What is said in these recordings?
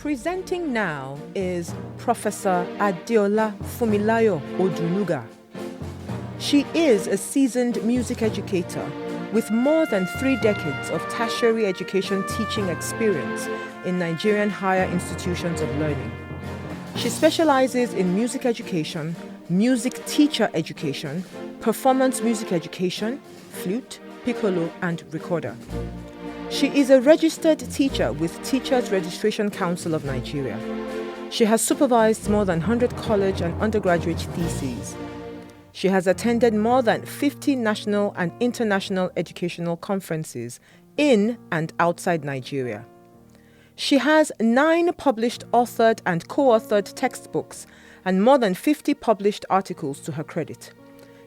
Presenting now is Professor Adeola Funmilayo Odunuga. She is a seasoned music educator with more than 3 decades of tertiary education teaching experience in Nigerian higher institutions of learning. She specializes in music education, music teacher education, performance music education, flute, piccolo, and recorder. She is a registered teacher with Teachers Registration Council of Nigeria. She has supervised more than 100 college and undergraduate theses. She has attended more than 50 national and international educational conferences in and outside Nigeria. She has 9 published authored and co-authored textbooks and more than 50 published articles to her credit.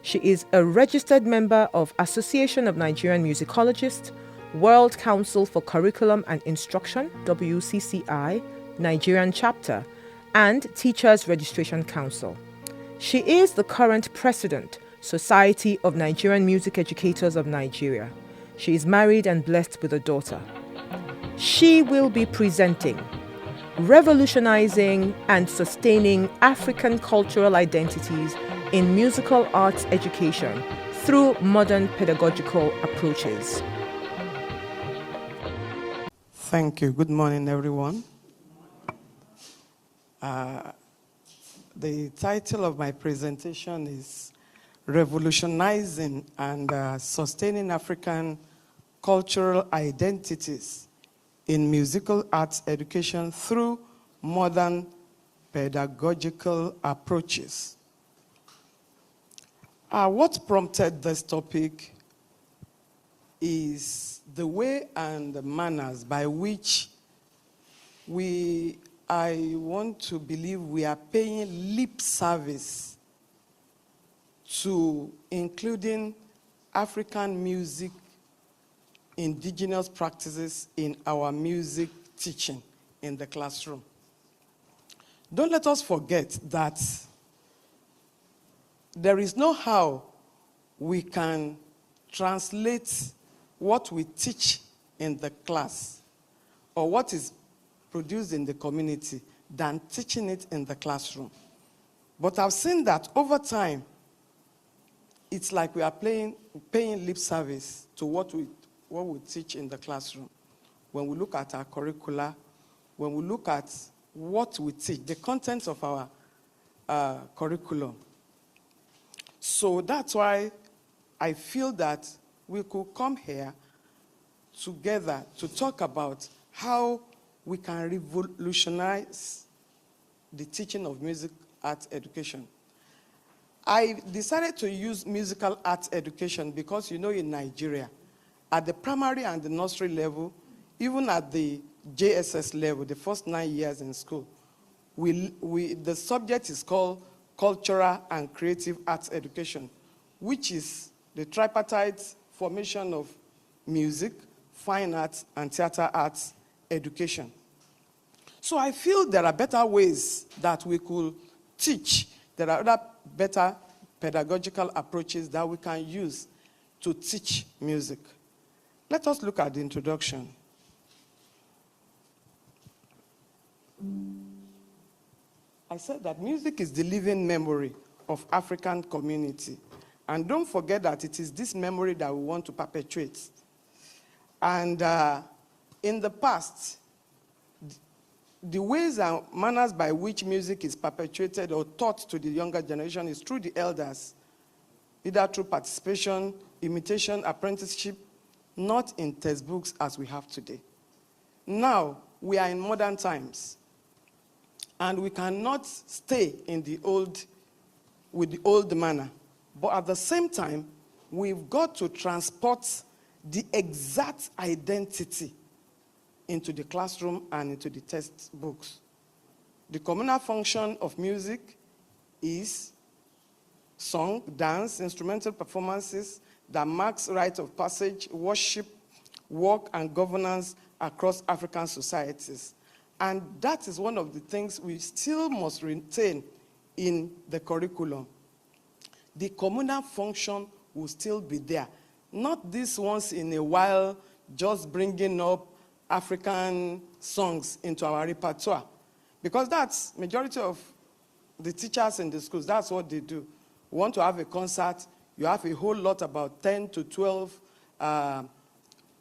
She is a registered member of Association of Nigerian Musicologists, World Council for Curriculum and Instruction, WCCI, Nigerian chapter, and Teachers Registration Council. She is the current president, Society of Nigerian Music Educators of Nigeria. She is married and blessed with a daughter. She will be presenting Revolutionizing and Sustaining African Cultural Identities in Musical Arts Education through Modern Pedagogical Approaches. Thank you. Good morning, everyone. The title of my presentation is Revolutionizing and Sustaining African Cultural Identities in Musical Arts Education through Modern Pedagogical Approaches. What prompted this topic is the way and the manners by which I want to believe we are paying lip service to including African music, indigenous practices in our music teaching in the classroom. Don't let us forget that there is no how we can translate what we teach in the class or what is produced in the community than teaching it in the classroom. But I've seen that over time, it's like we are paying lip service to what we teach in the classroom. When we look at our curricula, when we look at what we teach, the contents of our curriculum. So that's why I feel that we could come here together to talk about how we can revolutionize the teaching of music arts education. I decided to use musical arts education because, in Nigeria, at the primary and the nursery level, even at the JSS level, the first 9 years in school, the subject is called Cultural and Creative Arts Education, which is the tripartite formation of music, fine arts, and theater arts education. So I feel there are better ways that we could teach. There are other better pedagogical approaches that we can use to teach music. Let us look at the introduction. I said that music is the living memory of African community. And don't forget that it is this memory that we want to perpetuate. And in the past, the ways and manners by which music is perpetuated or taught to the younger generation is through the elders, either through participation, imitation, apprenticeship, not in textbooks as we have today. Now, we are in modern times, and we cannot stay with the old manner. But at the same time, we've got to transport the exact identity into the classroom and into the textbooks. The communal function of music is song, dance, instrumental performances that marks rite of passage, worship, work, and governance across African societies. And that is one of the things we still must retain in the curriculum. The communal function will still be there. Not this once in a while, just bringing up African songs into our repertoire. Because that's majority of the teachers in the schools, that's what they do. We want to have a concert, you have a whole lot, about 10 to 12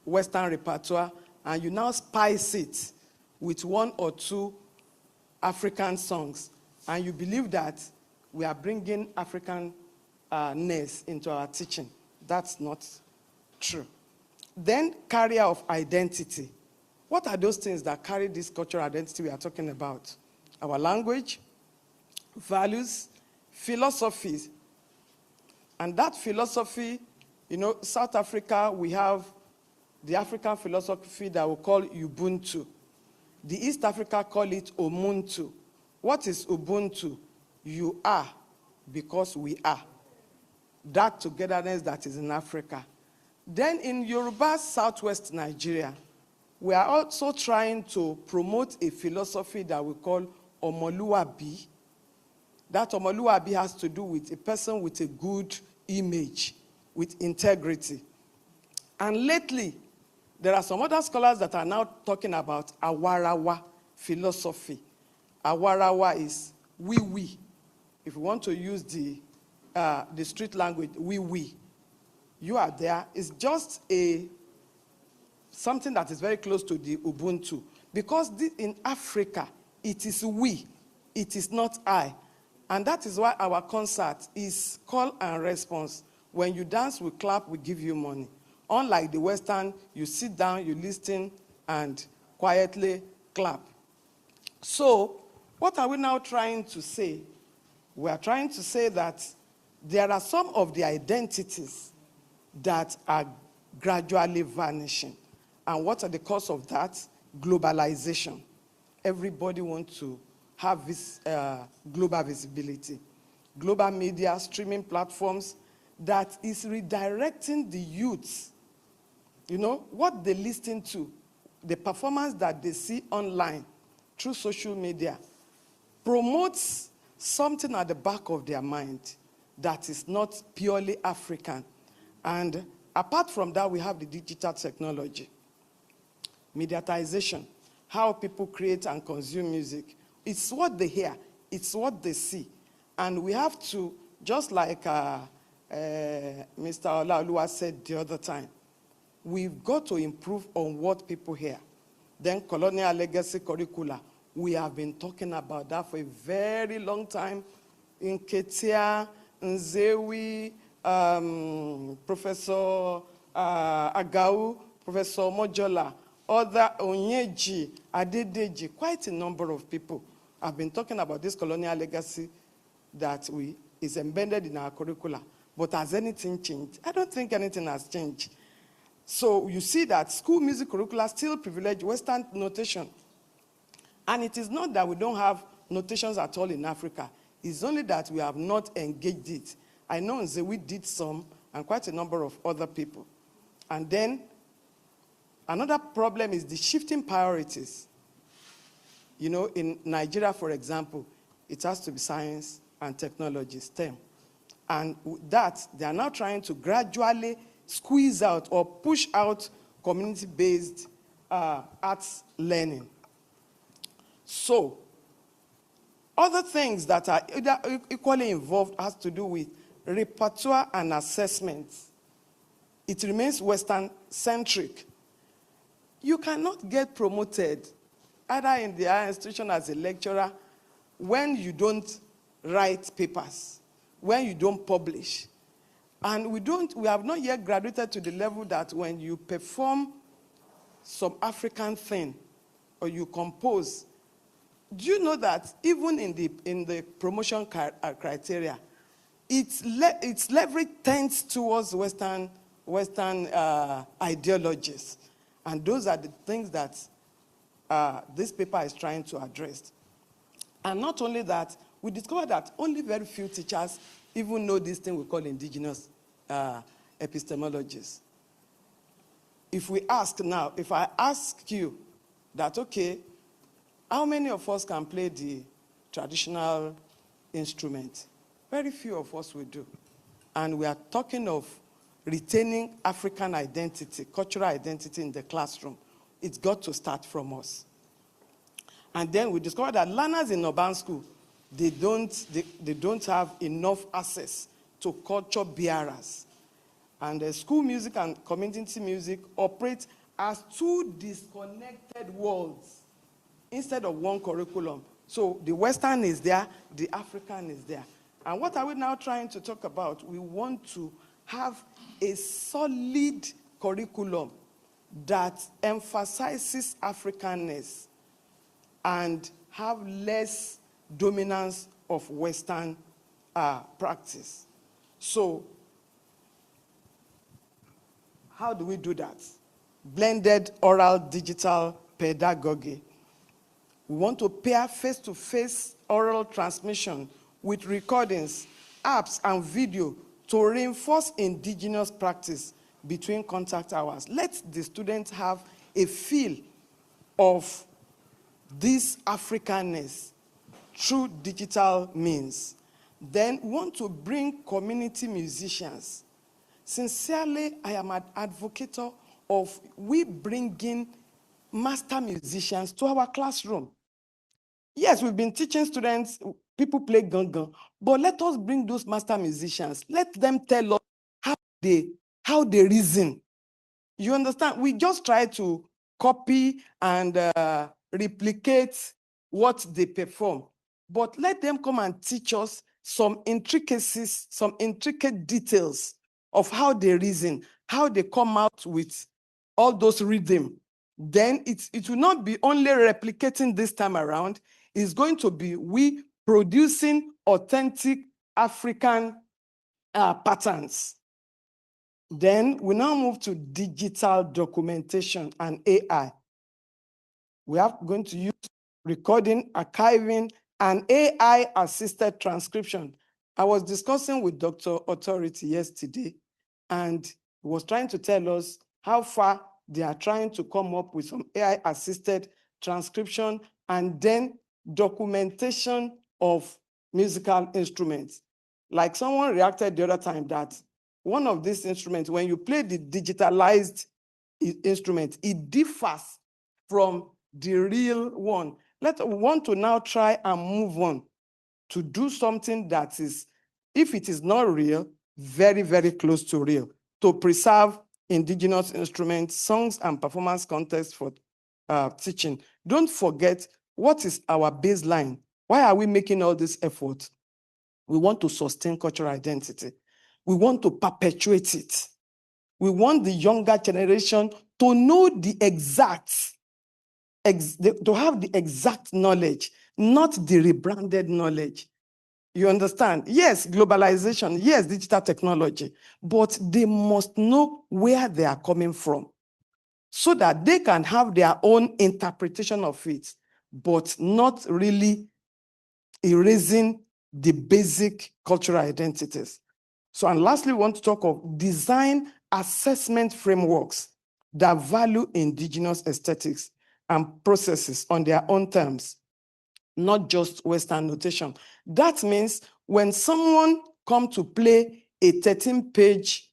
Western repertoire, and you now spice it with 1 or 2 African songs, and you believe that we are bringing African-ness into our teaching. That's not true. Then, carrier of identity. What are those things that carry this cultural identity we are talking about? Our language, values, philosophies. And that philosophy, South Africa, we have the African philosophy that we call Ubuntu. The East Africa call it Omuntu. What is Ubuntu? You are because we are. That togetherness that is in Africa. Then in Yoruba, Southwest Nigeria, we are also trying to promote a philosophy that we call Omoluabi. That Omoluabi has to do with a person with a good image, with integrity. And lately, there are some other scholars that are now talking about Awarawa philosophy. Awarawa is we. If we want to use the street language, we. You are there. It's just something that is very close to the Ubuntu. Because in Africa, it is we. It is not I. And that is why our concert is call and response. When you dance, we clap, we give you money. Unlike the Western, you sit down, you listen, and quietly clap. So, what are we now trying to say? We are trying to say that there are some of the identities that are gradually vanishing. And what are the cause of that? Globalization. Everybody wants to have this global visibility. Global media, streaming platforms that is redirecting the youth. What they listen to, the performance that they see online through social media promotes something at the back of their mind that is not purely African. And apart from that, we have the digital technology. Mediatization, how people create and consume music. It's what they hear, it's what they see. And we have to, just like Mr. Olaoluwa said the other time, we've got to improve on what people hear. Then colonial legacy curricula. We have been talking about that for a very long time. In Ketia, Nzewi, Professor Agau, Professor Mojola, other Onyeji, Adedeji, quite a number of people have been talking about this colonial legacy that is embedded in our curricula. But has anything changed? I don't think anything has changed. So you see that school music curricula still privilege Western notation. And it is not that we don't have notations at all in Africa. It's only that we have not engaged it. I know Nzewi did some, and quite a number of other people. And then, another problem is the shifting priorities. In Nigeria, for example, it has to be science and technology, STEM. And that, they are now trying to gradually squeeze out or push out community-based arts learning. So, other things that are equally involved has to do with repertoire and assessment. It remains Western-centric. You cannot get promoted either in the higher institution as a lecturer when you don't write papers, when you don't publish. And we have not yet graduated to the level that when you perform some African thing or you compose, do you know that even in the promotion criteria, its leverage tends towards Western ideologies. And those are the things that this paper is trying to address. And not only that, we discovered that only very few teachers even know this thing we call indigenous epistemologies. If I ask you that, okay, how many of us can play the traditional instrument? Very few of us will do. And we are talking of retaining African identity, cultural identity in the classroom. it's got to start from us. And then we discovered that learners in urban school, they don't have enough access to culture bearers. And the school music and community music operate as two disconnected worlds instead of one curriculum. So the Western is there, the African is there. And what are we now trying to talk about? We want to have a solid curriculum that emphasizes Africanness and have less dominance of Western practice. So, how do we do that? Blended oral digital pedagogy. We want to pair face-to-face oral transmission with recordings, apps, and video to reinforce indigenous practice between contact hours. Let the students have a feel of this Africanness through digital means. Then we want to bring community musicians. Sincerely, I am an advocate of we bringing master musicians to our classroom. Yes, we've been teaching students, people play gangan, but let us bring those master musicians. Let them tell us how they reason. You understand? We just try to copy and replicate what they perform. But let them come and teach us some intricacies, some intricate details of how they reason, how they come out with all those rhythm. Then it will not be only replicating this time around, it's going to be we producing authentic African patterns. Then we now move to digital documentation and AI. We are going to use recording, archiving, and AI-assisted transcription. I was discussing with Dr. Authority yesterday, and he was trying to tell us how far they are trying to come up with some AI-assisted transcription and then documentation of musical instruments. Like someone reacted the other time that one of these instruments, when you play the digitalized instrument, it differs from the real one. We want to now try and move on to do something that is, if it is not real, very, very close to real, to preserve indigenous instruments, songs, and performance context for teaching. Don't forget, what is our baseline? Why are we making all this effort? We want to sustain cultural identity. We want to perpetuate it. We want the younger generation to know the exact, to have the exact knowledge, not the rebranded knowledge. You understand? Yes, globalization, yes, digital technology, but they must know where they are coming from so that they can have their own interpretation of it, but not really erasing the basic cultural identities. So, and lastly, we want to talk of design assessment frameworks that value indigenous aesthetics and processes on their own terms, not just Western notation. That means when someone comes to play a 13-page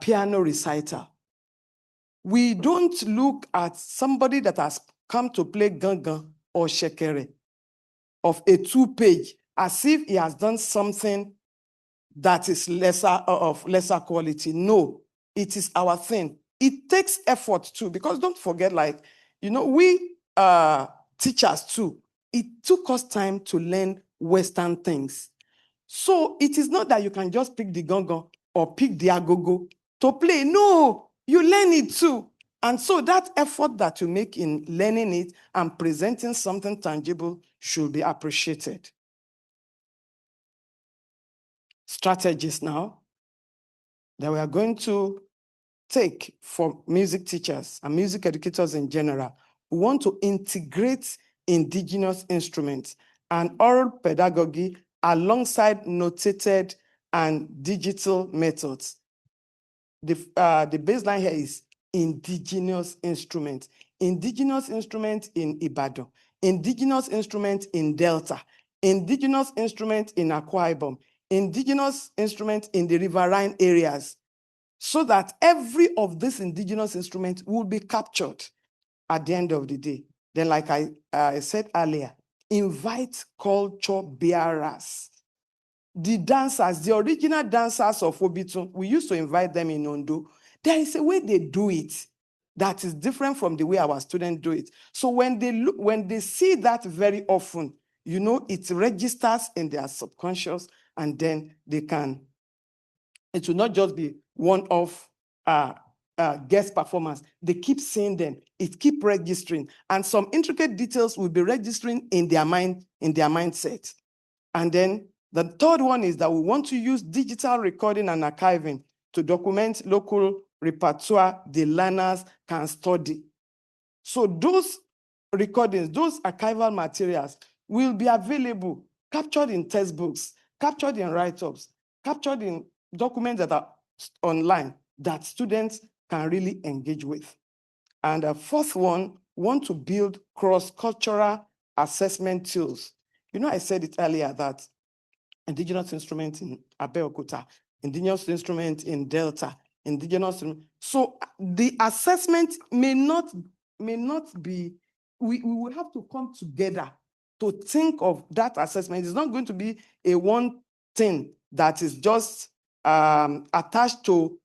piano recital, we don't look at somebody that has come to play gangan or shekere of a 2-page as if he has done something that is of lesser quality. No, it is our thing. It takes effort too, because don't forget, like, we teachers too, it took us time to learn Western things. So it is not that you can just pick the gongo or pick the agogo to play. No, you learn it too. And so that effort that you make in learning it and presenting something tangible should be appreciated. Strategies now that we are going to take for music teachers and music educators in general. We want to integrate indigenous instruments and oral pedagogy alongside notated and digital methods. The baseline here is indigenous instruments. Indigenous instruments in Ibadan, indigenous instruments in Delta, indigenous instruments in Akwa Ibom, indigenous instruments in the riverine areas, so that every of these indigenous instruments will be captured at the end of the day. Then, like I said earlier, invite culture bearers. The dancers, the original dancers of Obitun, we used to invite them in Ondo. There is a way they do it that is different from the way our students do it. So when they see that very often, you know, it registers in their subconscious, and then it will not just be one-off guest performance. They keep seeing them. It keep registering, and some intricate details will be registering in their mindset. And then the third one is that we want to use digital recording and archiving to document local repertoire the learners can study. So those recordings, those archival materials will be available, captured in textbooks, captured in write-ups, captured in documents that are online that students can really engage with. And the fourth one, want to build cross-cultural assessment tools. You know, I said it earlier that indigenous instrument in Abeokuta, indigenous instrument in Delta, so the assessment may not be, we will have to come together to think of that assessment. It's not going to be a one thing that is just attached to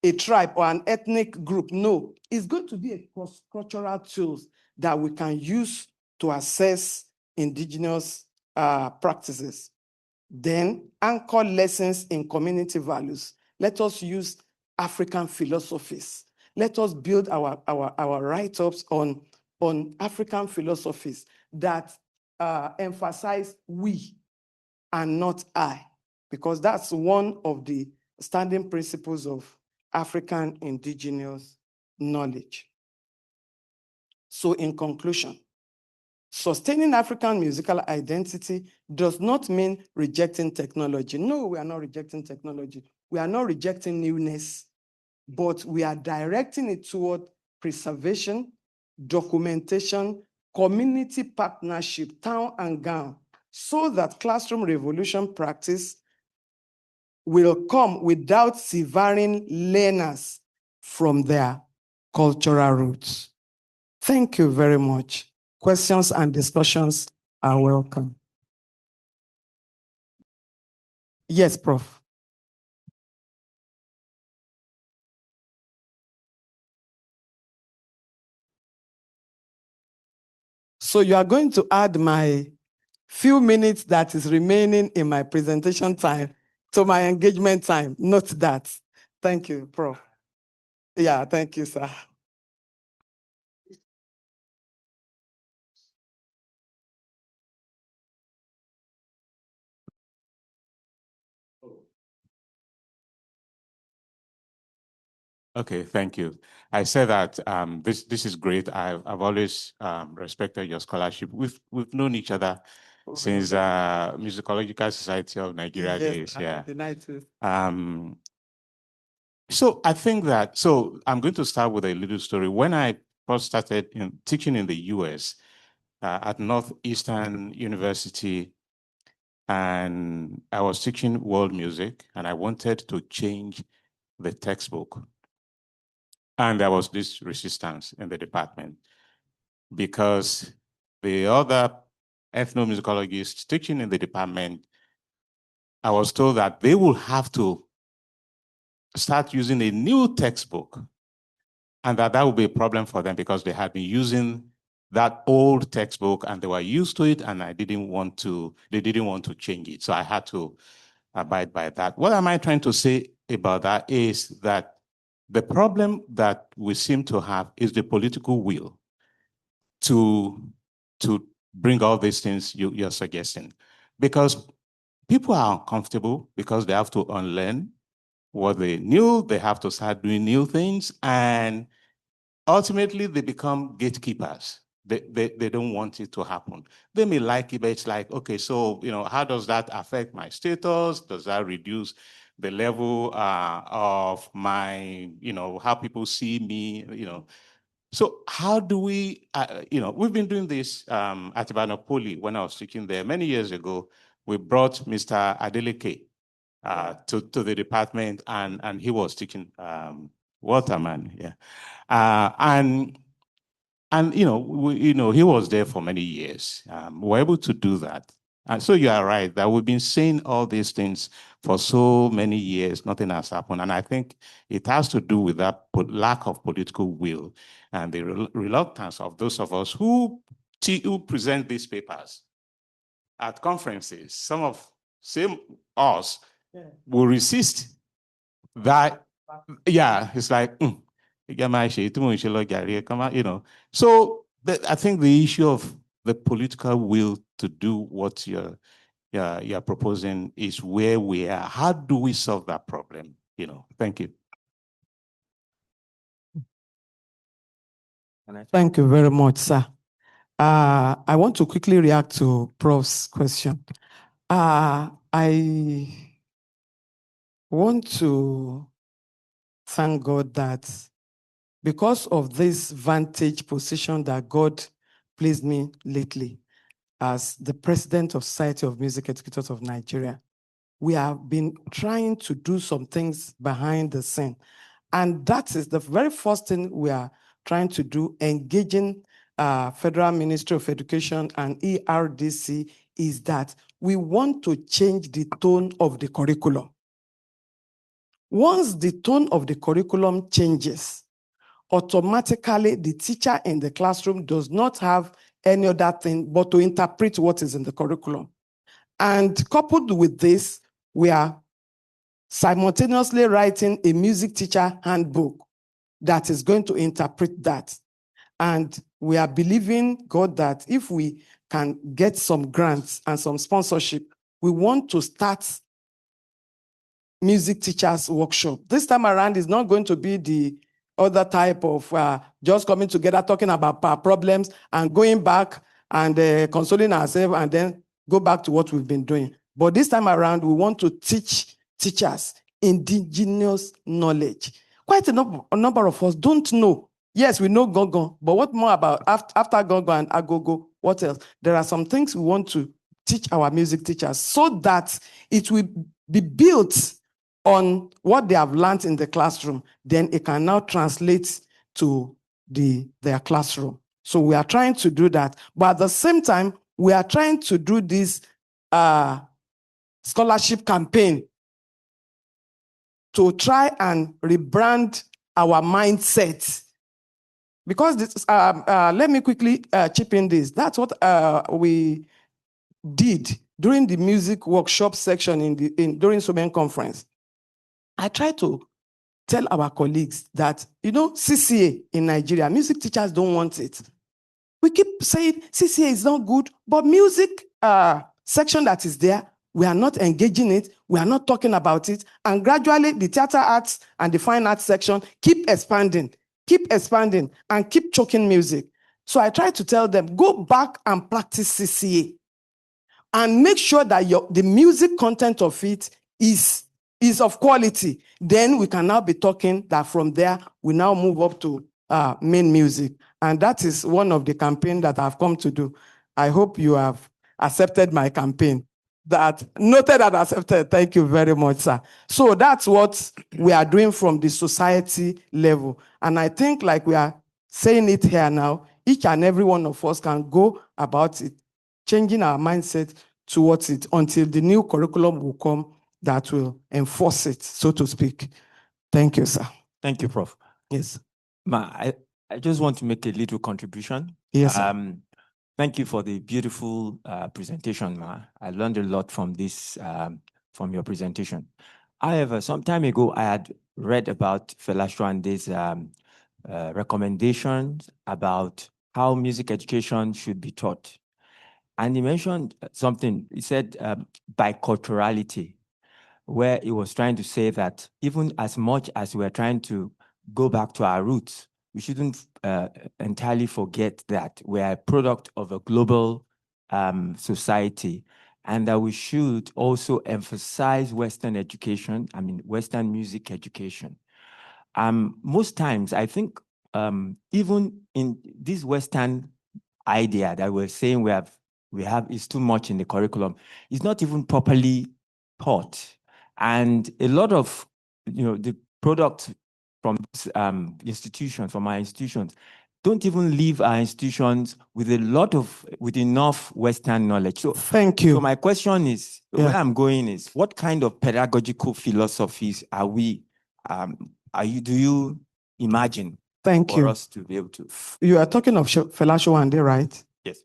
a tribe or an ethnic group. No, it's going to be a cross-cultural tools that we can use to assess indigenous practices. Then anchor lessons in community values. Let us use African philosophies. Let us build our write-ups on African philosophies that emphasize we and not I, because that's one of the standing principles of African indigenous knowledge. So in conclusion, sustaining African musical identity does not mean rejecting technology. No, we are not rejecting technology. We are not rejecting newness, but we are directing it toward preservation, documentation, community partnership, town and gown, so that classroom revolution practice will come without severing learners from their cultural roots. Thank you very much. Questions and discussions are welcome. Yes, Prof. So you are going to add my few minutes that is remaining in my presentation time to my engagement time. Note that. Thank you, Prof. Yeah, thank you, sir. Okay, thank you. I said that this is great. I've always respected your scholarship. We've known each other since Musicological Society of Nigeria days. Yeah. The 90s. So I think that, so I'm going to start with a little story. When I first started teaching in the US at Northeastern University, and I was teaching world music, and I wanted to change the textbook. And there was this resistance in the department because the other ethnomusicologists teaching in the department, I was told that they will have to start using a new textbook, and that would be a problem for them because they had been using that old textbook and they were used to it, and they didn't want to change it. So I had to abide by that. What am I trying to say about that is that the problem that we seem to have is the political will to bring all these things you're suggesting. Because people are uncomfortable because they have to unlearn what they knew, they have to start doing new things, and ultimately they become gatekeepers. They don't want it to happen. They may like it, but it's like, okay, so, how does that affect my status? Does that reduce the level of my, how people see me, So how do we, we've been doing this at Ibadan Poly when I was teaching there many years ago. We brought Mr. Adeleke to the department, and he was teaching Waterman, yeah. And And, he was there for many years. We're able to do that. And so you are right that we've been saying all these things for so many years, nothing has happened. And I think it has to do with that lack of political will and the reluctance of those of us who present these papers at conferences. Some of same us will resist that. Yeah, it's like, So I think the issue of the political will to do what you're proposing is where we are. How do we solve that problem? Thank you. Thank you very much, sir. I want to quickly react to Prof's question. I want to thank God that because of this vantage position that God placed me lately as the president of Society of Music Educators of Nigeria, we have been trying to do some things behind the scene. And that is the very first thing we are trying to do, engaging Federal Ministry of Education and ERDC, is that we want to change the tone of the curriculum. Once the tone of the curriculum changes, automatically the teacher in the classroom does not have any other thing but to interpret what is in the curriculum. And coupled with this, we are simultaneously writing a music teacher handbook that is going to interpret that. And we are believing God that if we can get some grants and some sponsorship, we want to start music teachers workshop. This time around is not going to be the other type of just coming together, talking about our problems and going back and consoling ourselves and then go back to what we've been doing. But this time around, we want to teach teachers indigenous knowledge. Quite a number of us don't know. Yes, we know Gongon, but what more about after Gongon and Agogo? What else? There are some things we want to teach our music teachers so that it will be built on what they have learned in the classroom. Then it can now translate to their classroom. So we are trying to do that. But at the same time, we are trying to do this scholarship campaign to try and rebrand our mindset. Because this, let me quickly chip in this. That's what we did during the music workshop section during Suben conference. I tried to tell our colleagues that, CCA in Nigeria, music teachers don't want it. We keep saying CCA is not good, but music section that is there, we are not engaging it, we are not talking about it, and gradually the theater arts and the fine arts section keep expanding, and keep choking music. So I try to tell them, go back and practice CCA and make sure that the music content of it is of quality. Then we can now be talking that from there, we now move up to main music. And that is one of the campaigns that I've come to do. I hope you have accepted my campaign. Noted and accepted. Thank you very much, sir. So that's what we are doing from the society level. And I think like we are saying it here now, each and every one of us can go about it, changing our mindset towards it until the new curriculum will come that will enforce it, so to speak. Thank you, sir. Thank you, Prof. Yes. I just want to make a little contribution. Yes, sir. Thank you for the beautiful presentation, Ma. I learned a lot from this, from your presentation. However, some time ago, I had read about Fela Shuande's recommendations about how music education should be taught. And he mentioned something, he said biculturality, where he was trying to say that even as much as we're trying to go back to our roots, we shouldn't entirely forget that we're a product of a global society, and that we should also emphasize Western education, Western music education. Most times, I think even in this Western idea that we're saying we have is too much in the curriculum, it's not even properly taught. And a lot of, the products from institutions, from our institutions, don't even leave our institutions with enough Western knowledge. So Thank you. So my question is, Yeah. where I'm going is, what kind of pedagogical philosophies do you imagine Thank for you. us to be able to? You are talking of Fela Showande, right? Yes.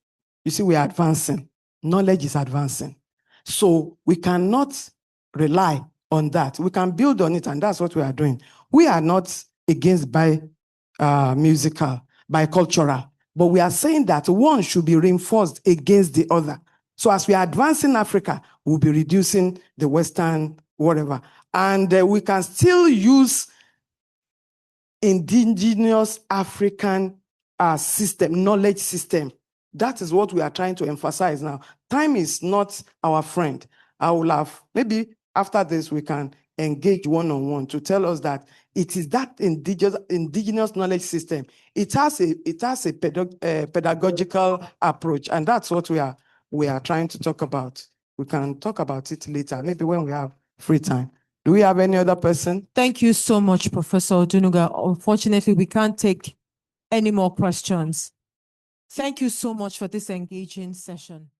You see, we are advancing. Knowledge is advancing. So we cannot rely on that. We can build on it, and that's what we are doing. We are not against musical, bicultural, but we are saying that one should be reinforced against the other. So as we are advancing Africa, we'll be reducing the Western whatever. And we can still use indigenous African system, knowledge system. That is what we are trying to emphasize now. Time is not our friend. I will have, maybe after this, we can engage one-on-one to tell us that it is that indigenous knowledge system. It has a pedagogical approach, and that's what we are trying to talk about. We can talk about it later, maybe when we have free time. Do we have any other person? Thank you so much, Professor Odunuga. Unfortunately, we can't take any more questions. Thank you so much for this engaging session.